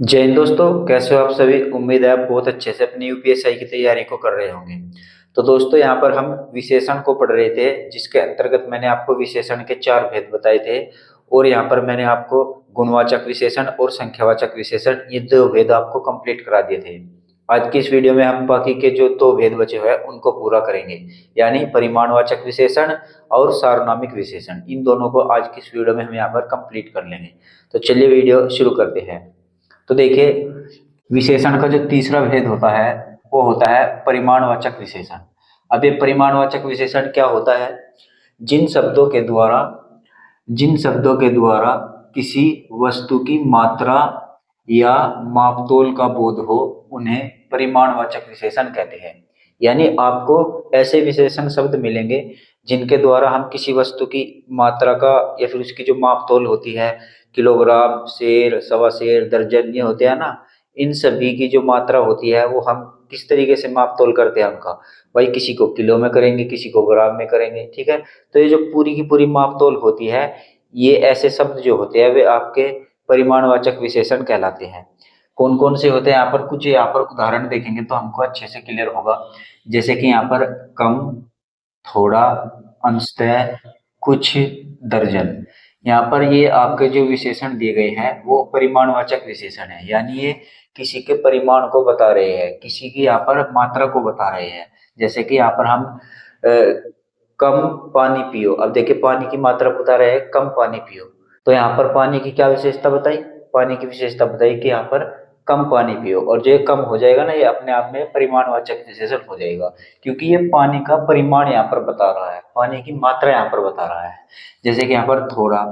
जय हिंद दोस्तों, कैसे हो आप सभी। उम्मीद है आप बहुत अच्छे से अपनी यूपीएससी की तैयारी को कर रहे होंगे। तो दोस्तों, यहाँ पर हम विशेषण को पढ़ रहे थे, जिसके अंतर्गत मैंने आपको विशेषण के 4 भेद बताए थे। और यहाँ पर मैंने आपको गुणवाचक विशेषण और संख्यावाचक विशेषण, ये 2 भेद आपको कंप्लीट करा दिए थे। आज की इस वीडियो में हम बाकी के जो 2 भेद बचे हुए हैं उनको पूरा करेंगे, यानी परिमाणवाचक विशेषण और सार्वनामिक विशेषण। इन दोनों को आज की इस वीडियो में हम यहाँ पर कंप्लीट कर लेंगे। तो चलिए वीडियो शुरू करते हैं। तो देखिए, विशेषण का जो तीसरा भेद होता है वो होता है परिमाणवाचक विशेषण। अब ये परिमाणवाचक विशेषण क्या होता है? जिन शब्दों के द्वारा जिन शब्दों के द्वारा किसी वस्तु की मात्रा या मापतोल का बोध हो, उन्हें परिमाणवाचक विशेषण कहते हैं। यानी आपको ऐसे विशेषण शब्द मिलेंगे जिनके द्वारा हम किसी वस्तु की मात्रा का या फिर उसकी जो मापतोल होती है, किलोग्राम, सेर, सवा सेर, दर्जन, ये होते हैं ना। इन सभी की जो मात्रा होती है वो हम किस तरीके से माप तोल करते हैं उनका, भाई किसी को किलो में करेंगे, किसी को ग्राम में करेंगे, ठीक है। तो ये जो पूरी की पूरी माप तोल होती है, ये ऐसे शब्द जो होते हैं वे आपके परिमाणवाचक विशेषण कहलाते हैं। कौन कौन से होते हैं, यहाँ पर कुछ यहाँ पर उदाहरण देखेंगे तो हमको अच्छे से क्लियर होगा। जैसे कि यहाँ पर कम, थोड़ा, अंशतः, कुछ, दर्जन। यहाँ पर ये आपके जो विशेषण दिए गए हैं वो परिमाणवाचक विशेषण है, यानी ये किसी के परिमाण को बता रहे हैं, किसी की यहाँ पर मात्रा को बता रहे हैं। जैसे कि यहाँ पर हम कम पानी पियो। अब देखिए, पानी की मात्रा बता रहे हैं, कम पानी पियो। तो यहाँ पर पानी की क्या विशेषता बताई? पानी की विशेषता बताई कि यहाँ पर कम पानी पियो। और जो ये कम हो जाएगा ना, ये अपने आप में परिमाणवाचक विशेषण हो जाएगा, क्योंकि ये पानी का परिमाण यहाँ पर बता रहा है, पानी की मात्रा यहाँ पर बता रहा है। जैसे कि यहाँ पर थोड़ा,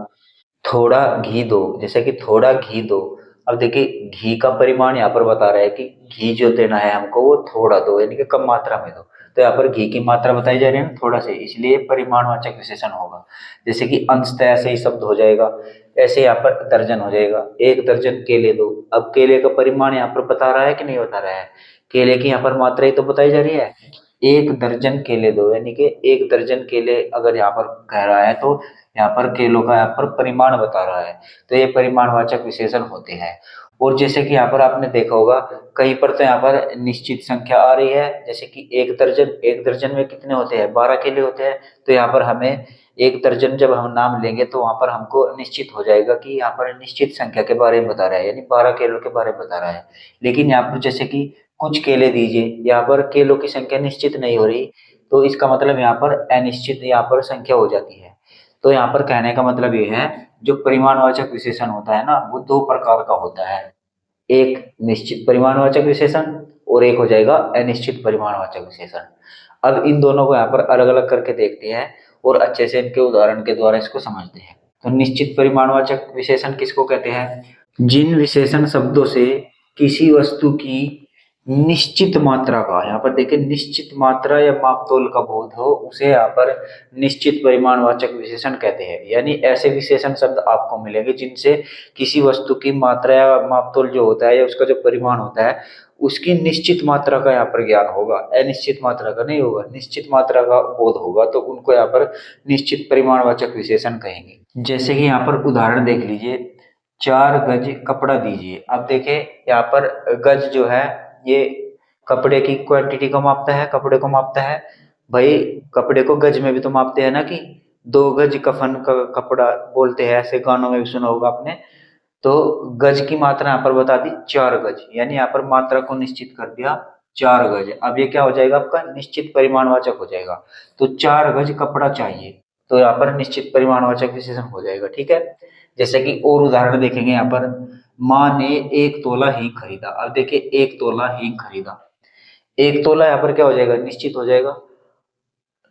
थोड़ा घी दो। जैसे कि थोड़ा घी दो। अब देखिए, घी का परिमाण यहाँ पर बता रहा है कि घी जो देना है हमको वो थोड़ा दो, यानी कि कम मात्रा में दो। तो यहाँ पर घी की मात्रा बताई जा रही है ना, थोड़ा से, इसलिए परिमाणवाचक विशेषण होगा। जैसे कि अंशतः ऐसे ही शब्द हो जाएगा। ऐसे यहाँ पर दर्जन हो जाएगा, 1 दर्जन केले दो। अब केले का परिमाण यहाँ पर बता रहा है कि नहीं बता रहा है? केले की यहाँ पर मात्रा ही तो बताई जा रही है। 1 दर्जन केले दो, यानी कि 1 दर्जन केले अगर यहाँ पर कह रहा है तो यहाँ पर केलों का यहाँ पर परिमाण बता रहा है। तो ये परिमाणवाचक विशेषण होते हैं। और जैसे कि यहाँ पर आपने देखा होगा, कहीं पर तो यहाँ पर निश्चित संख्या आ रही है, जैसे कि 1 दर्जन। 1 दर्जन में कितने होते हैं? 12 केले होते हैं। तो यहाँ पर हमें 1 दर्जन जब हम नाम लेंगे तो वहां पर हमको निश्चित हो जाएगा कि यहाँ पर निश्चित संख्या के बारे में बता रहा है, यानी 12 केलों के बारे में बता रहा है। लेकिन यहाँ पर जैसे कि कुछ केले दीजिए, यहाँ पर केलों की संख्या निश्चित नहीं हो रही, तो इसका मतलब यहाँ पर अनिश्चित यहाँ पर संख्या हो जाती है। तो यहाँ पर कहने का मतलब ये है, जो परिमाणवाचक विशेषण होता है ना, वो 2 प्रकार का होता है। एक निश्चित परिमाणवाचक विशेषण और एक हो जाएगा अनिश्चित परिमाणवाचक विशेषण। अब इन दोनों को यहाँ पर अलग अलग करके देखते हैं और अच्छे से इनके उदाहरण के द्वारा इसको समझते हैं। तो निश्चित परिमाणवाचक विशेषण किसको कहते हैं? जिन विशेषण शब्दों से किसी वस्तु की निश्चित मात्रा का, यहाँ पर देखिए निश्चित मात्रा या मापतोल का बोध हो, उसे यहाँ पर निश्चित परिमाणवाचक विशेषण कहते हैं। यानी ऐसे विशेषण शब्द आपको मिलेंगे जिनसे किसी वस्तु की मात्रा या मापतोल जो होता है या उसका जो परिमाण होता है, उसकी निश्चित मात्रा का यहाँ पर ज्ञान होगा, अनिश्चित मात्रा का नहीं होगा, निश्चित मात्रा का बोध होगा। तो उनको यहाँ पर निश्चित परिमाणवाचक विशेषण कहेंगे। जैसे कि यहाँ पर उदाहरण देख लीजिए, 4 गज कपड़ा दीजिए। अब देखिए, यहाँ पर गज जो है ये कपड़े की क्वांटिटी को मापता है, कपड़े को मापता है। भाई, कपड़े को गज में भी तो मापते हैं ना, कि 2 गज कफन का कपड़ा बोलते हैं, ऐसे गानों में भी सुना होगा आपने। तो गज की मात्रा यहाँ पर बता दी 4 गज, यानी यहाँ पर मात्रा को निश्चित कर दिया 4 गज। अब ये क्या हो जाएगा? आपका निश्चित परिमाणवाचक हो जाएगा। तो 4 गज कपड़ा चाहिए, तो यहाँ पर निश्चित परिमाणवाचक विशेषण हो जाएगा, ठीक है। जैसे कि और उदाहरण देखेंगे, यहाँ पर माँ ने 1 तोला हींग खरीदा। अब देखिए, 1 तोला हींग खरीदा, 1 तोला यहाँ पर क्या हो जाएगा? निश्चित हो जाएगा।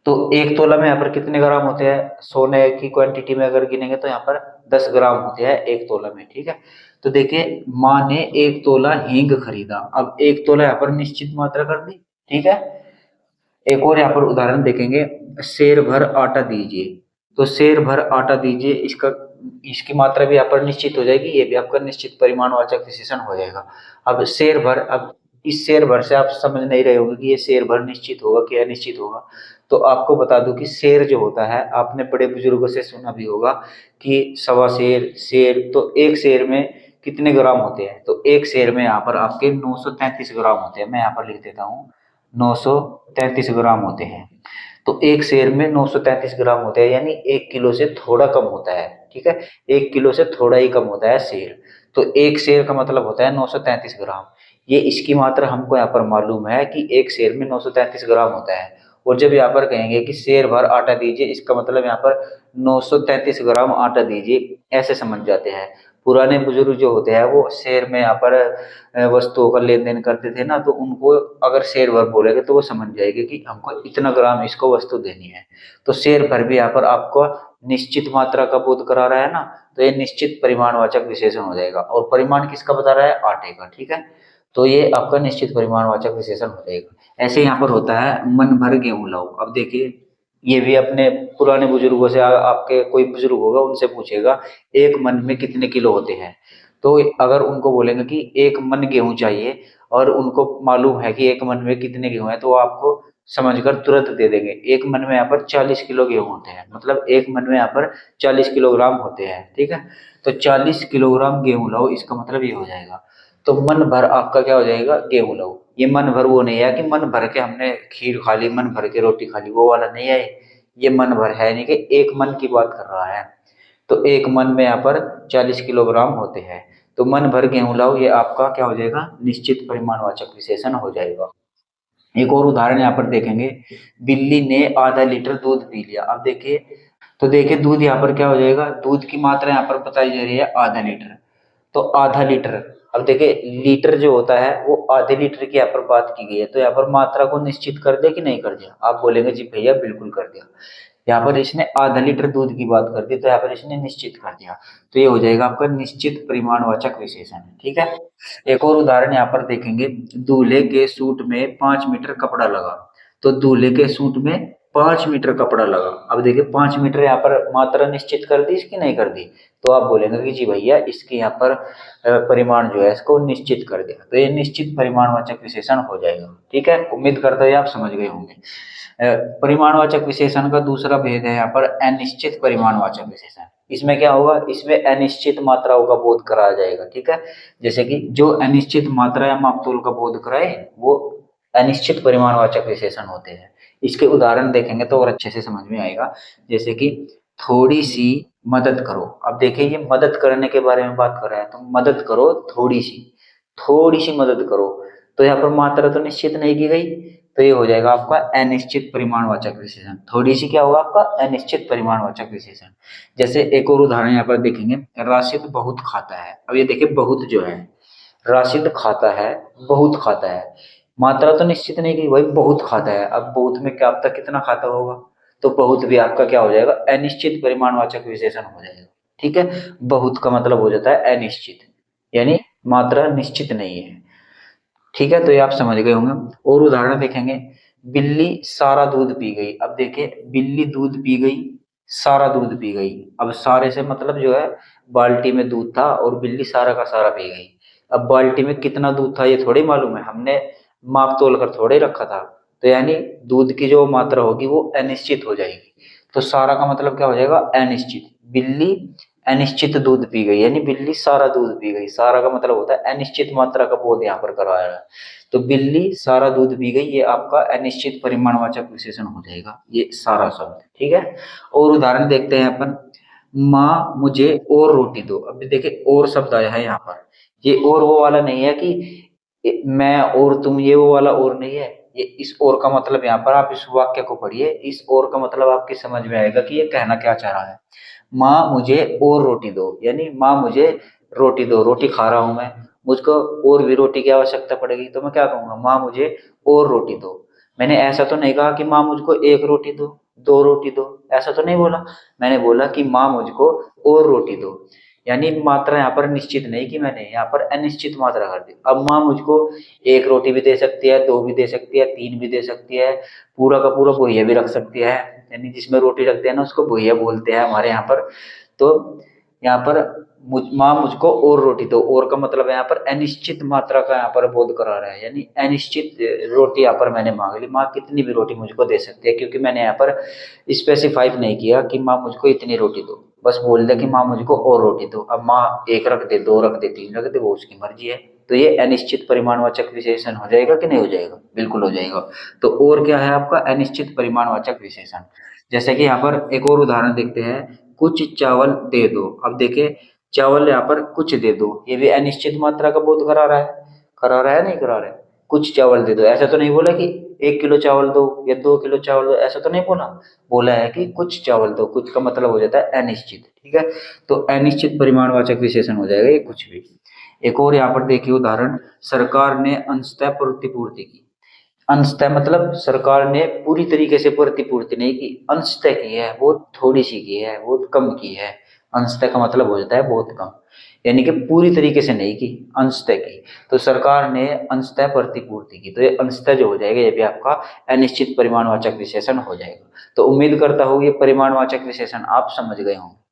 तो 1 तोला में यहाँ पर कितने ग्राम होते हैं? सोने की क्वांटिटी में अगर गिनेंगे तो यहाँ पर 10 ग्राम होते हैं 1 तोला में, ठीक है। तो देखिए, माँ ने 1 तोला हींग खरीदा। अब 1 तोला यहाँ पर निश्चित मात्रा कर दी, ठीक है। एक और यहाँ पर उदाहरण देखेंगे, सेर भर आटा दीजिए। तो सेर भर आटा दीजिए, इसका इसकी मात्रा भी यहाँ पर निश्चित हो जाएगी, ये भी आपका निश्चित परिमाणवाचक विशेषण हो जाएगा। अब शेर भर, अब इस शेर भर से आप समझ नहीं रहे होंगे कि ये शेर भर निश्चित होगा कि अनिश्चित होगा। तो आपको बता दूं कि शेर जो होता है, आपने बड़े बुजुर्गों से सुना भी होगा कि सवा शेर, शेर। तो एक शेर में कितने ग्राम होते हैं, तो एक सेर में यहाँ पर आपके 933 ग्राम होते हैं। मैं यहाँ पर लिख देता हूँ 933 ग्राम होते हैं। तो एक सेर में 933 ग्राम होते हैं, यानी 1 किलो से थोड़ा कम होता है। ठीक है, 1 किलो से थोड़ा ही कम होता है सेर। तो एक सेर का मतलब होता है 933 ग्राम। ये इसकी मात्रा हमको यहाँ पर मालूम है कि एक सेर में 933 ग्राम होता है। और जब यहाँ पर कहेंगे कि सेर भर आटा दीजिए, इसका मतलब यहाँ पर 933 ग्राम आटा दीजिए, ऐसे समझ जाते हैं। पुराने बुजुर्ग जो होते हैं वो शेर में यहाँ पर वस्तुओं का लेन देन करते थे ना, तो उनको अगर शेर भर बोलेंगे तो वो समझ जाएंगे कि हमको इतना ग्राम इसको वस्तु देनी है। तो शेर भर भी यहाँ पर आपको निश्चित मात्रा का बोध करा रहा है ना, तो ये निश्चित परिमाणवाचक विशेषण हो जाएगा। और परिमाण किसका बता रहा है, आटे का। ठीक है, तो ये आपका निश्चित परिमाणवाचक विशेषण हो जाएगा। ऐसे यहाँ पर होता है मन भर गेहूं लाओ। अब देखिए, ये भी अपने पुराने बुजुर्गों से आपके कोई बुजुर्ग होगा उनसे पूछेगा एक मन में कितने किलो होते हैं। तो अगर उनको बोलेंगे कि एक मन गेहूं चाहिए और उनको मालूम है कि एक मन में कितने गेहूं है, तो वो आपको समझकर तुरंत दे देंगे। एक मन में यहाँ पर 40 किलो गेहूं होते हैं, मतलब एक मन में यहाँ पर 40 किलोग्राम होते हैं। ठीक है, तो 40 किलोग्राम गेहूं लाओ, इसका मतलब ये हो जाएगा। तो मन भर आपका क्या हो जाएगा, गेहूं लाओ। ये मन भर वो नहीं है कि मन भर के हमने खीर खा ली, मन भर के रोटी खा ली, वो वाला नहीं है। ये मन भर है नहीं कि एक मन की बात कर रहा है। तो एक मन में यहाँ पर 40 किलोग्राम होते हैं। तो मन भर गेहूं लाओ, ये आपका क्या हो जाएगा, निश्चित परिमाणवाचक विशेषण हो जाएगा। एक और उदाहरण यहाँ पर देखेंगे, बिल्ली ने आधा लीटर दूध पी लिया। अब देखिए, तो देखिए दूध यहाँ पर क्या हो जाएगा, दूध की मात्रा यहाँ पर बताई जा रही है आधा लीटर। तो आधा लीटर, अब देखिए लीटर जो होता है वो आधे लीटर की यहाँ पर बात की गई है, तो यहाँ पर मात्रा को निश्चित कर दिया कि नहीं कर दिया। आप बोलेंगे जी भैया बिल्कुल कर दिया। यहाँ पर इसने आधा लीटर दूध की बात कर दी, तो यहाँ पर इसने निश्चित कर दिया। तो ये हो जाएगा आपका निश्चित परिमाणवाचक विशेषण। ठीक है, एक और उदाहरण यहाँ पर देखेंगे, दूल्हे के सूट में 5 मीटर कपड़ा लगा। तो दूल्हे के सूट में 5 मीटर कपड़ा लगा। अब देखिए 5 मीटर यहाँ पर मात्रा निश्चित कर दी इसकी, नहीं कर दी। तो आप बोलेंगे कि जी भैया इसके यहाँ पर परिमाण जो है इसको निश्चित कर दिया, तो ये निश्चित परिमाणवाचक विशेषण हो जाएगा। ठीक है, उम्मीद करता हूँ आप समझ गए होंगे। परिमाणवाचक विशेषण का दूसरा भेद है यहाँ पर अनिश्चित परिमाणवाचक विशेषण। इसमें क्या होगा, इसमें अनिश्चित मात्राओं का बोध कराया जाएगा। ठीक है, जैसे कि जो अनिश्चित मात्रा या मापतोल का बोध कराए वो अनिश्चित परिमाणवाचक विशेषण होते हैं। इसके उदाहरण देखेंगे तो और अच्छे से समझ में आएगा। जैसे कि थोड़ी सी मदद करो। अब देखिए ये मदद करने के बारे में बात कर रहा है, तो मदद करो थोड़ी सी, थोड़ी सी मदद करो। तो यहाँ पर मात्रा तो निश्चित नहीं की गई, तो ये हो जाएगा आपका अनिश्चित परिमाणवाचक विशेषण। थोड़ी सी क्या होगा आपका, अनिश्चित परिमाणवाचक विशेषण। जैसे एक और उदाहरण यहाँ पर देखेंगे, राशिद बहुत खाता है। अब ये देखिए बहुत जो है, राशिद खाता है, बहुत खाता है, मात्रा तो निश्चित नहीं की भाई, बहुत खाता है। अब बहुत में क्या आपका कितना खाता होगा, तो बहुत भी आपका क्या हो जाएगा, अनिश्चित परिमाणवाचक विशेषण हो जाएगा। ठीक है, बहुत का मतलब हो जाता है अनिश्चित, यानी मात्रा निश्चित नहीं है। ठीक है, तो ये आप समझ गए होंगे। और उदाहरण देखेंगे, बिल्ली सारा दूध पी गई। अब देखिए बिल्ली दूध पी गई, सारा दूध पी गई। अब सारे से मतलब जो है बाल्टी में दूध था और बिल्ली सारा का सारा पी गई। अब बाल्टी में कितना दूध था ये थोड़ी मालूम है, हमने माप तोल कर थोड़े रखा था। तो यानी दूध की जो मात्रा होगी वो अनिश्चित हो जाएगी। तो सारा का मतलब क्या हो जाएगा, अनिश्चित। बिल्ली अनिश्चित दूध पी गई, यानी बिल्ली सारा दूध पी गई। सारा का मतलब होता है अनिश्चित मात्रा का बोध यहाँ पर करवाया है। तो बिल्ली सारा दूध पी गई, ये आपका अनिश्चित परिमाणवाचक विशेषण हो जाएगा, ये सारा शब्द। ठीक है, और उदाहरण देखते हैं अपन, माँ मुझे और रोटी दो। अब देखिए और शब्द आया है यहाँ पर, ये और वो वाला नहीं है कि मैं और तुम, ये वो वाला और नहीं है। ये इस और का मतलब यहाँ पर आप इस वाक्य को पढ़िए, इस और का मतलब आपकी समझ में आएगा कि ये कहना क्या चाह रहा है। माँ मुझे और रोटी दो, यानी माँ मुझे रोटी दो, रोटी खा रहा हूं मैं, मुझको और भी रोटी की आवश्यकता पड़ेगी, तो मैं क्या कहूंगा, माँ मुझे और रोटी दो। मैंने ऐसा तो नहीं कहा कि माँ मुझको एक रोटी दो, दो रोटी दो, ऐसा तो नहीं बोला। मैंने बोला कि माँ मुझको और रोटी दो, यानी मात्रा यहाँ पर निश्चित नहीं की मैंने, यहाँ पर अनिश्चित मात्रा कर दी। अब माँ मुझको एक रोटी भी दे सकती है, दो भी दे सकती है, तीन भी दे सकती है, पूरा का पूरा बोहिया भी रख सकती है, यानी जिसमें रोटी रखते हैं ना उसको बोहिया बोलते हैं हमारे यहाँ पर। तो यहाँ पर माँ मुझको और रोटी दो, और का मतलब यहाँ पर अनिश्चित मात्रा का यहाँ पर बोध करा रहा है, यानी अनिश्चित रोटी यहाँ पर मैंने मांग ली। माँ कितनी भी रोटी मुझको दे सकती है, क्योंकि मैंने यहाँ पर स्पेसिफाई नहीं किया कि माँ मुझको इतनी रोटी दो, बस बोल दे कि माँ मुझको और रोटी दो, अब माँ एक रख दे, दो रख दे, तीन रख दे, वो उसकी मर्जी है। तो ये अनिश्चित परिमाणवाचक विशेषण हो जाएगा कि नहीं हो जाएगा? बिल्कुल हो जाएगा। तो और क्या है आपका अनिश्चित परिमाणवाचक विशेषण। जैसे कि यहाँ पर एक और उदाहरण देखते हैं, कुछ चावल दे दो। अब देखिए चावल यहाँ पर कुछ दे दो, ये भी अनिश्चित मात्रा का बोध करा रहा है, करा रहा है नहीं करा रहा है? कुछ चावल दे दो, ऐसा तो नहीं बोला कि 1 किलो चावल दो या 2 किलो चावल दो, ऐसा तो नहीं बोला। बोला है कि कुछ चावल दो, कुछ का मतलब हो जाता है अनिश्चित, ठीक है। तो अनिश्चित परिमाणवाचक विशेषण हो जाएगा ये कुछ भी। एक और यहाँ पर देखिए उदाहरण, सरकार ने अंशतः प्रतिपूर्ति की। अंशतः मतलब सरकार ने पूरी तरीके से प्रतिपूर्ति नहीं की, अंशतः की है, बहुत थोड़ी सी की है, बहुत कम की है। अंशतः का मतलब हो जाता है बहुत कम, यानी कि पूरी तरीके से नहीं की, अंशतः की। तो सरकार ने अंशतः प्रतिपूर्ति की, तो ये अंशतः जो हो जाएगा ये भी आपका अनिश्चित परिमाणवाचक विशेषण हो जाएगा। तो उम्मीद करता हूँ ये परिमाणवाचक विशेषण आप समझ गए होंगे।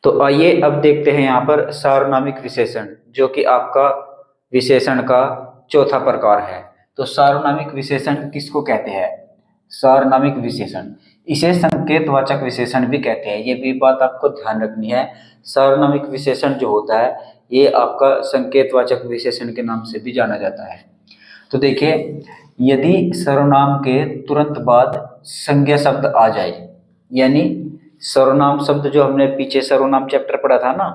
तो आइए अब देखते हैं यहाँ पर सार्वनामिक विशेषण, जो कि आपका विशेषण का चौथा प्रकार है। तो सार्वनामिक विशेषण किसको कहते हैं? सार्वनामिक विशेषण, इसे संकेतवाचक विशेषण भी कहते हैं, ये भी बात आपको ध्यान रखनी है। सार्वनामिक विशेषण जो होता है ये आपका संकेतवाचक विशेषण के नाम से भी जाना जाता है। तो देखिए यदि सर्वनाम के तुरंत बाद संज्ञा शब्द आ जाए, यानी सर्वनाम शब्द जो हमने पीछे सर्वनाम चैप्टर पढ़ा था ना,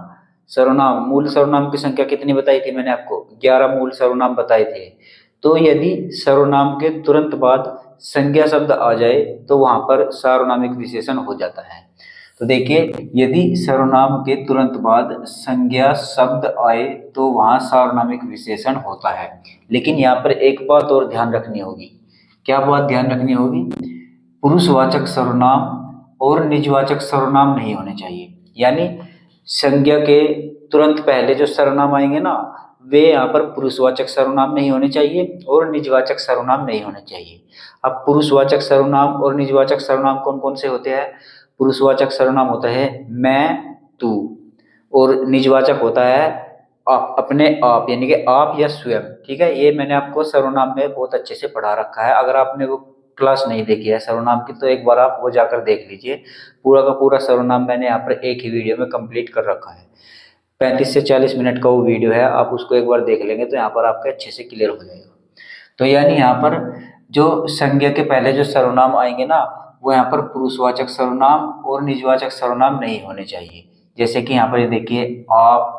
सर्वनाम मूल सर्वनाम की संख्या कितनी बताई थी मैंने आपको? 11 मूल सर्वनाम बताए थे। तो यदि सर्वनाम के तुरंत बाद संज्ञा शब्द आ जाए तो वहां पर सार्वनामिक विशेषण हो जाता है। तो देखिए यदि सर्वनाम के तुरंत बाद संज्ञा शब्द आए तो वहां सार्वनामिक विशेषण होता है। लेकिन यहाँ पर एक बात और ध्यान रखनी होगी। क्या बात ध्यान रखनी होगी? पुरुषवाचक सर्वनाम और निजवाचक सर्वनाम नहीं होने चाहिए। यानी संज्ञा के तुरंत पहले जो सर्वनाम आएंगे ना, वे यहाँ पर पुरुषवाचक सर्वनाम नहीं होने चाहिए और निजवाचक सर्वनाम नहीं होने चाहिए। अब पुरुषवाचक सर्वनाम और निजवाचक सर्वनाम कौन कौन से होते हैं? पुरुषवाचक सर्वनाम होता है मैं, तू, और निजवाचक होता है आप, अपने आप, यानी कि आप या स्वयं, ठीक है। ये मैंने आपको सर्वनाम में बहुत अच्छे से पढ़ा रखा है। अगर आपने वो क्लास नहीं देखी है सर्वनाम की तो एक बार आप वो जाकर देख लीजिए। पूरा का पूरा सर्वनाम मैंने यहाँ पर एक ही वीडियो में कंप्लीट कर रखा है। 35 से 40 मिनट का वो वीडियो है, आप उसको एक बार देख लेंगे तो यहाँ पर आपका अच्छे से क्लियर हो जाएगा। तो यानी यहाँ पर जो संज्ञा के पहले जो सर्वनाम आएंगे ना, वो यहाँ पर पुरुषवाचक सर्वनाम और निजवाचक सर्वनाम नहीं होने चाहिए। जैसे कि यहाँ पर ये देखिए आप,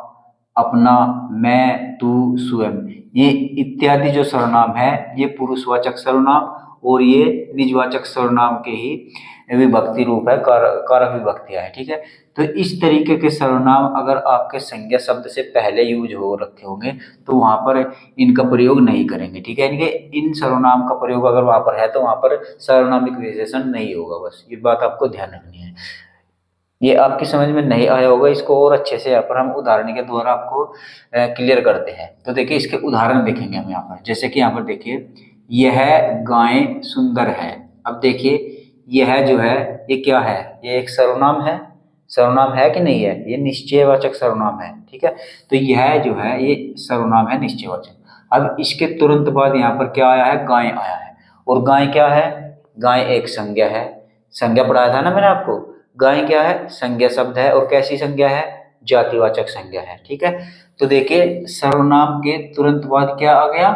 अपना, मैं, तू, स्वयं, ये इत्यादि जो सर्वनाम है ये पुरुषवाचक सर्वनाम और ये निजवाचक सर्वनाम के ही विभक्ति रूप है, कारक विभक्तियां है, ठीक है। तो इस तरीके के सर्वनाम अगर आपके संज्ञा शब्द से पहले यूज हो रखे होंगे तो वहां पर इनका प्रयोग नहीं करेंगे, ठीक है। यानी कि इन सर्वनाम का प्रयोग अगर वहां पर है तो वहां पर सार्वनामिक विशेषण नहीं होगा। बस ये बात आपको ध्यान रखनी है। ये आपकी समझ में नहीं आया होगा, इसको और अच्छे से यहाँ पर हम उदाहरण के द्वारा आपको क्लियर करते हैं। तो देखिए इसके उदाहरण देखेंगे हम यहाँ पर। जैसे कि यहाँ पर देखिए यह गाय सुंदर है। अब देखिए यह जो है ये क्या है? ये एक सर्वनाम है। सर्वनाम है कि नहीं है? ये निश्चयवाचक सर्वनाम है, ठीक है। तो यह जो है ये सर्वनाम है निश्चयवाचक। अब इसके तुरंत बाद यहाँ पर क्या आया है? गाय आया है। और गाय क्या है? गाय एक संज्ञा है। संज्ञा पढ़ाया था ना मैंने आपको। गाय क्या है? संज्ञा शब्द है। और कैसी संज्ञा है? जातिवाचक संज्ञा है, ठीक है। तो देखिए सर्वनाम के तुरंत बाद क्या आ गया?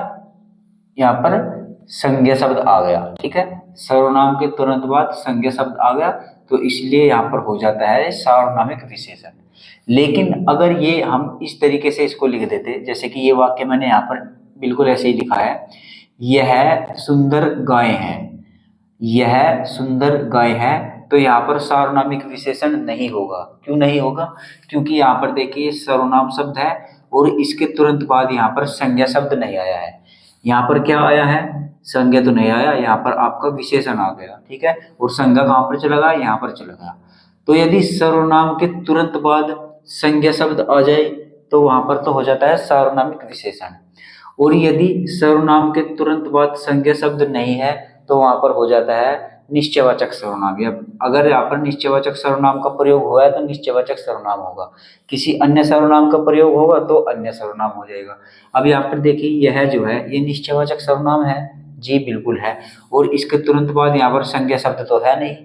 यहाँ पर संज्ञा शब्द आ गया, ठीक है। सर्वनाम के तुरंत बाद संज्ञा शब्द आ गया तो इसलिए यहाँ पर हो जाता है सार्वनामिक विशेषण। लेकिन अगर ये हम इस तरीके से इसको लिख देते, जैसे कि ये वाक्य मैंने यहाँ पर बिल्कुल ऐसे ही लिखा है, यह सुंदर गाय है, यह सुंदर गाय है, तो यहाँ पर सार्वनामिक विशेषण नहीं होगा। क्यों नहीं होगा? क्योंकि यहाँ पर देखिए सर्वनाम शब्द है और इसके तुरंत बाद यहाँ पर संज्ञा शब्द नहीं आया है। यहाँ पर क्या आया है? संज्ञा तो नहीं आया, यहाँ पर आपका विशेषण आ गया, ठीक है। और संज्ञा कहाँ पर चला गया? यहाँ पर चला गया। तो यदि सर्वनाम के तुरंत बाद संज्ञा शब्द आ जाए तो वहां पर तो हो जाता है सार्वनामिक विशेषण। और यदि सर्वनाम के तुरंत बाद संज्ञा शब्द नहीं है तो वहां पर हो जाता है निश्चयवाचक सर्वनाम। या अगर यहाँ पर निश्चयवाचक सर्वनाम का प्रयोग हुआ है तो निश्चयवाचक सर्वनाम होगा, किसी अन्य सर्वनाम का प्रयोग होगा तो अन्य सर्वनाम हो जाएगा। अब यहाँ पर देखिए यह जो है ये निश्चयवाचक सर्वनाम है, जी बिल्कुल है। और इसके तुरंत बाद यहाँ पर संज्ञा शब्द तो है नहीं,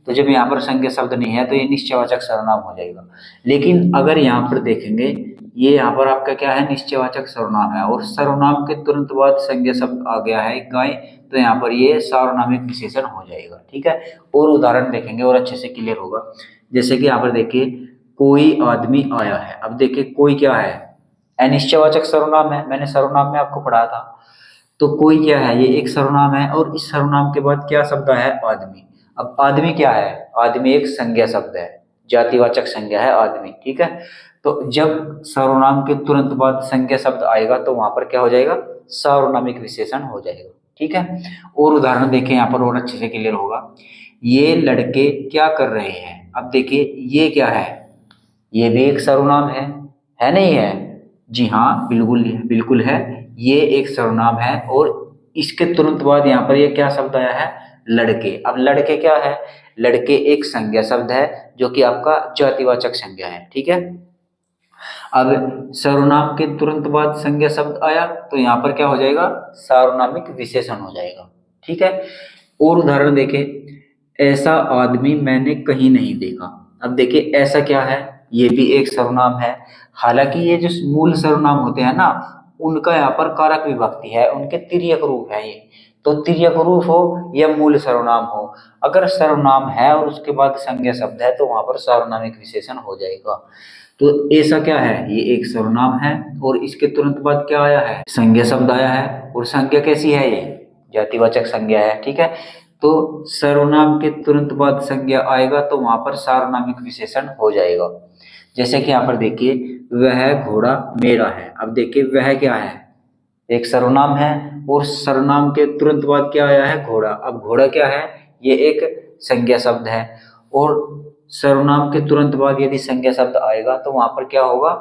तो जब यहाँ पर संज्ञा शब्द नहीं है तो ये निश्चयवाचक सर्वनाम हो जाएगा। लेकिन अगर यहाँ पर देखेंगे, ये यहाँ पर आपका क्या है, निश्चयवाचक सर्वनाम है और सर्वनाम के तुरंत बाद संज्ञा शब्द आ गया है गाय, तो यहाँ पर ये सार्वनामिक विशेषण हो जाएगा। ठीक है, और उदाहरण देखेंगे और अच्छे से क्लियर होगा। जैसे कि यहाँ पर देखिए, कोई आदमी आया है। अब देखिए कोई क्या है, अनिश्चयवाचक सर्वनाम है, मैंने सर्वनाम में आपको पढ़ाया था। तो कोई क्या है, ये एक सर्वनाम है और इस सर्वनाम के बाद क्या शब्द आया है, आदमी। अब आदमी क्या है, आदमी एक संज्ञा शब्द है, जातिवाचक संज्ञा है आदमी। ठीक है, तो जब सर्वनाम के तुरंत बाद संज्ञा शब्द आएगा तो वहां पर क्या हो जाएगा, सार्वनामिक विशेषण हो जाएगा। ठीक है, और उदाहरण देखें यहाँ पर और अच्छे से क्लियर होगा। ये लड़के क्या कर रहे हैं। अब देखिए ये क्या है, ये भी एक सर्वनाम है नहीं है? जी हाँ, बिल्कुल बिल्कुल है, ये एक सर्वनाम है और इसके तुरंत बाद यहाँ पर ये क्या शब्द आया है, लड़के। अब लड़के क्या है, लड़के एक संज्ञा शब्द है जो कि आपका जातिवाचक संज्ञा है। ठीक है, अब सर्वनाम के तुरंत बाद संज्ञा शब्द आया तो यहाँ पर क्या हो जाएगा, सार्वनामिक विशेषण हो जाएगा। ठीक है, और उदाहरण देखें, ऐसा आदमी मैंने कहीं नहीं देखा। अब देखिए ऐसा क्या है, ये भी एक सर्वनाम है। हालांकि ये जो मूल सर्वनाम होते हैं ना, उनका यहाँ पर कारक विभक्ति है, उनके तिर्यक रूप है ये। तो तिर्यक रूप हो या मूल सर्वनाम हो, अगर सर्वनाम है और उसके बाद संज्ञा शब्द है तो वहां पर सार्वनामिक विशेषण हो जाएगा। तो ऐसा क्या है, ये एक सर्वनाम है और इसके तुरंत बाद क्या आया है, संज्ञा शब्द आया है। और संज्ञा कैसी है, ये जातिवाचक संज्ञा है। ठीक है, तो सर्वनाम के तुरंत बाद संज्ञा आएगा तो वहां पर सार्वनामिक विशेषण हो जाएगा। जैसे कि यहाँ पर देखिए, वह घोड़ा मेरा है। अब देखिए वह क्या है, एक सर्वनाम है और सर्वनाम के तुरंत बाद क्या आया है, घोड़ा। अब घोड़ा क्या है, ये एक संज्ञा शब्द है और सर्वनाम के तुरंत बाद यदि संज्ञा शब्द आएगा तो वहां पर क्या होगा,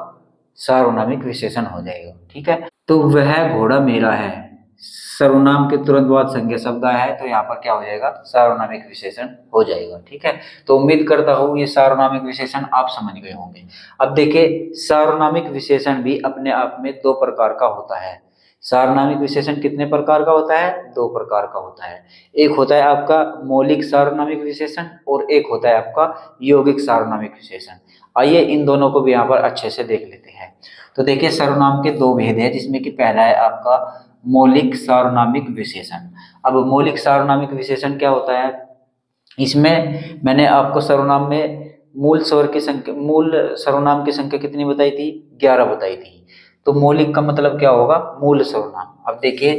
सार्वनामिक विशेषण हो जाएगा। ठीक है, तो वह घोड़ा मेरा है, सर्वनाम के तुरंत बाद संज्ञा शब्द आया है तो यहाँ पर क्या हो जाएगा, सार्वनामिक विशेषण हो जाएगा। ठीक है, तो उम्मीद करता हूँ ये सार्वनामिक विशेषण आप समझ गए होंगे। अब देखिए, सार्वनामिक विशेषण भी अपने आप में दो प्रकार का होता है। सार्वनामिक विशेषण कितने प्रकार का होता है, दो प्रकार का होता है। एक होता है आपका मौलिक सार्वनामिक विशेषण और एक होता है आपका यौगिक सार्वनामिक विशेषण। आइए इन दोनों को भी यहाँ पर अच्छे से देख लेते हैं। तो देखिए, सर्वनाम के दो भेद है, जिसमें कि पहला है आपका मौलिक सार्वनामिक विशेषण। अब मौलिक सार्वनामिक विशेषण क्या होता है, इसमें मैंने आपको सर्वनाम में मूल स्वर की संख्या, मूल सर्वनाम की संख्या कितनी बताई थी, 11 बताई थी। तो मौलिक का मतलब क्या होगा, मूल सर्वनाम। अब देखिए,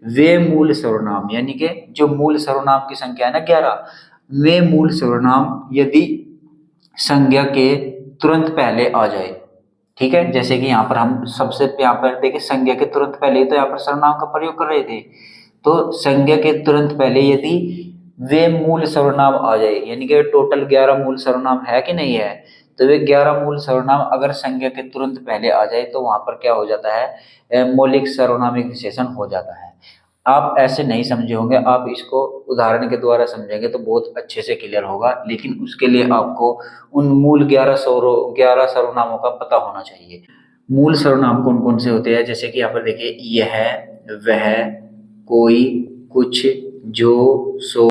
वे मूल सर्वनाम यानी कि जो मूल सर्वनाम की संख्या है ना 11, वे मूल सर्वनाम यदि संज्ञा के तुरंत पहले आ जाए। ठीक है, जैसे कि यहाँ पर हम सबसे यहाँ पर देखिए, संज्ञा के तुरंत पहले तो यहाँ पर सर्वनाम का प्रयोग कर रहे थे। तो संज्ञा के तुरंत पहले यदि वे मूल सर्वनाम आ जाए, यानी कि टोटल 11 मूल सर्वनाम है कि नहीं है, तो वे 11 मूल सर्वनाम अगर संज्ञा के तुरंत पहले आ जाए तो वहां पर क्या हो जाता है, मौलिक सर्वनामिक विशेषण हो जाता है। आप ऐसे नहीं समझे होंगे, आप इसको उदाहरण के द्वारा समझेंगे तो बहुत अच्छे से क्लियर होगा। लेकिन उसके लिए आपको उन मूल 11 सर्वनामों का पता होना चाहिए। मूल सर्वनाम कौन कौन से होते हैं, जैसे कि यहाँ पर देखिए, यह, वह, कोई, कुछ, जो, सो,